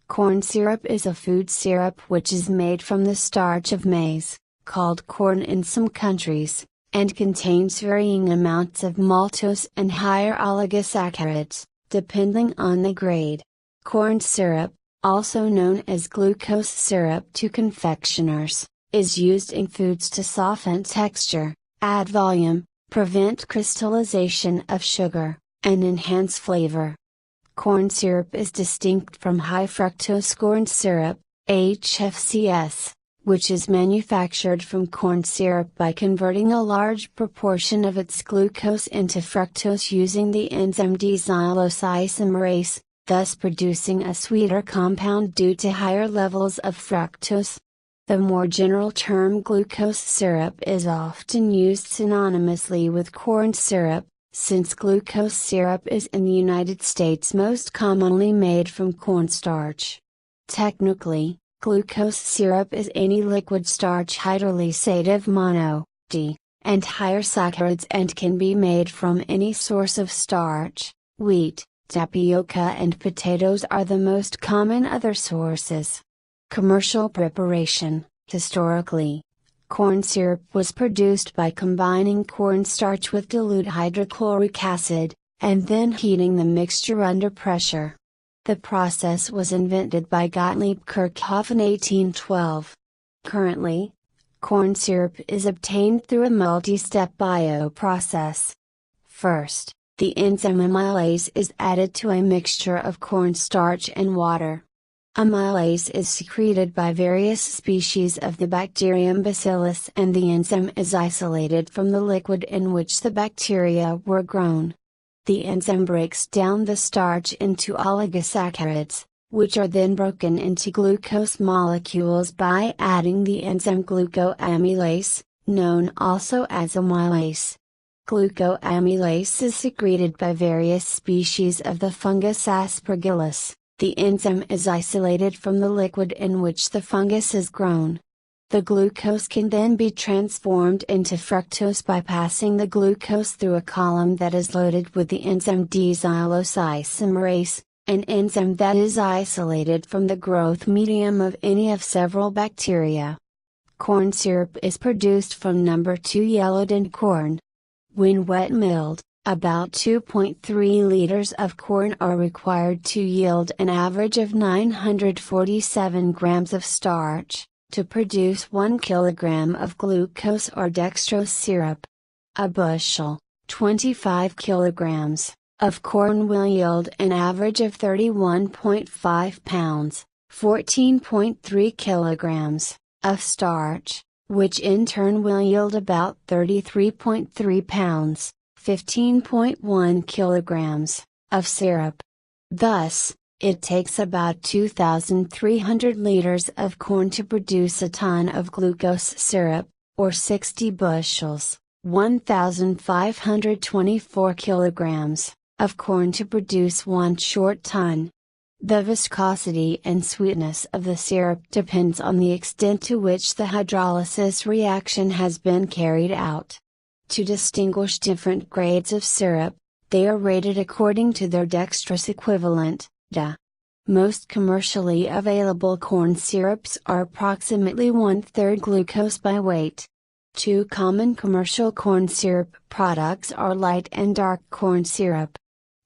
Corn syrup is a food syrup which is made from the starch of maize, called corn in some countries, and contains varying amounts of maltose and higher oligosaccharides, depending on the grade. Corn syrup, also known as glucose syrup to confectioners, is used in foods to soften texture, add volume, prevent crystallization of sugar, and enhance flavor. Corn syrup is distinct from high fructose corn syrup, HFCS, which is manufactured from corn syrup by converting a large proportion of its glucose into fructose using the enzyme D-xyloisomerase, thus producing a sweeter compound due to higher levels of fructose. The more general term glucose syrup is often used synonymously with corn syrup, since glucose syrup is in the United States most commonly made from cornstarch. Technically, glucose syrup is any liquid starch hydrolysate of mono, D, and higher saccharides and can be made from any source of starch. Wheat, tapioca and potatoes are the most common other sources. Commercial preparation. Historically, corn syrup was produced by combining cornstarch with dilute hydrochloric acid, and then heating the mixture under pressure. The process was invented by Gottlieb Kirchhoff in 1812. Currently, corn syrup is obtained through a multi-step bioprocess. First, the enzyme amylase is added to a mixture of cornstarch and water. Amylase is secreted by various species of the bacterium Bacillus and the enzyme is isolated from the liquid in which the bacteria were grown. The enzyme breaks down the starch into oligosaccharides, which are then broken into glucose molecules by adding the enzyme glucoamylase, known also as amylase. Glucoamylase is secreted by various species of the fungus Aspergillus. The enzyme is isolated from the liquid in which the fungus is grown. The glucose can then be transformed into fructose by passing the glucose through a column that is loaded with the enzyme D-xyloisomerase, an enzyme that is isolated from the growth medium of any of several bacteria. Corn syrup is produced from number 2 yellowed corn. When wet milled, about 2.3 liters of corn are required to yield an average of 947 grams of starch, to produce 1 kilogram of glucose or dextrose syrup. A bushel, 25 kilograms, of corn will yield an average of 31.5 pounds, 14.3 kilograms, of starch, which in turn will yield about 33.3 pounds, 15.1 kilograms, of syrup. Thus, it takes about 2,300 liters of corn to produce a ton of glucose syrup, or 60 bushels, 1,524 kilograms, of corn to produce 1 short ton. The viscosity and sweetness of the syrup depends on the extent to which the hydrolysis reaction has been carried out. To distinguish different grades of syrup, they are rated according to their dextrose equivalent, DA. Most commercially available corn syrups are approximately 1/3 glucose by weight. Two common commercial corn syrup products are light and dark corn syrup.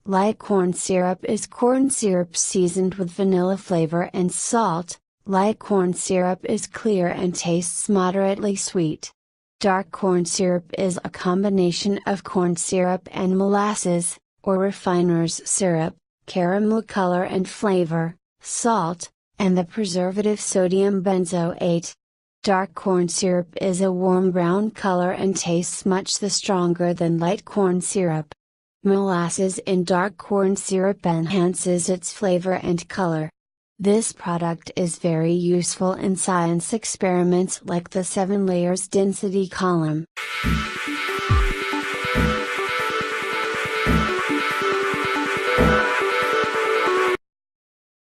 Light corn syrup is corn syrup seasoned with vanilla flavor and salt. Light corn syrup is clear and tastes moderately sweet. Dark corn syrup is a combination of corn syrup and molasses, or refiner's syrup, caramel color and flavor, salt, and the preservative sodium benzoate. Dark corn syrup is a warm brown color and tastes much stronger than light corn syrup. Molasses in dark corn syrup enhances its flavor and color. This product is very useful in science experiments like the 7 layers density column.